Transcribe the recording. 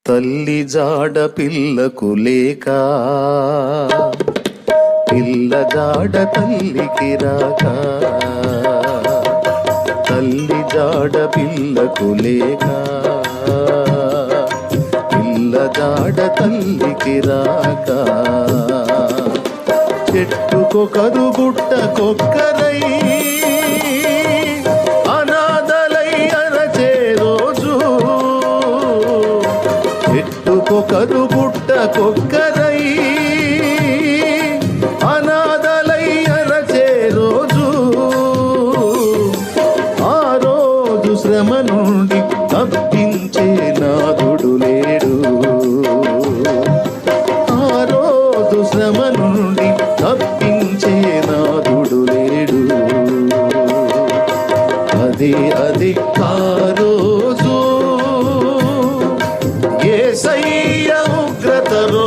తల్లి జాడ పిల్లకు లేక, పిల్ల జాడ తల్లికి రాక. తల్లి జాడ పిల్లకు లేక, పిల్ల జాడ తల్లికి రాక. చెట్టుకొకరు గుట్టకొక్కరై అనాథలై అరచే రోజు. చెట్టుకొకరు గుట్టకొక్కరై అనాథలై అరచే రోజు. ఆ రోజు శ్రమ నుండి తప్పించే నాథుడు లేడు. ఆ రోజు శ్రమ నుండి తప్పించే నాథుడు లేడు. అది ఆ రోజు యేసయ్య ఉగ్రత రోజు.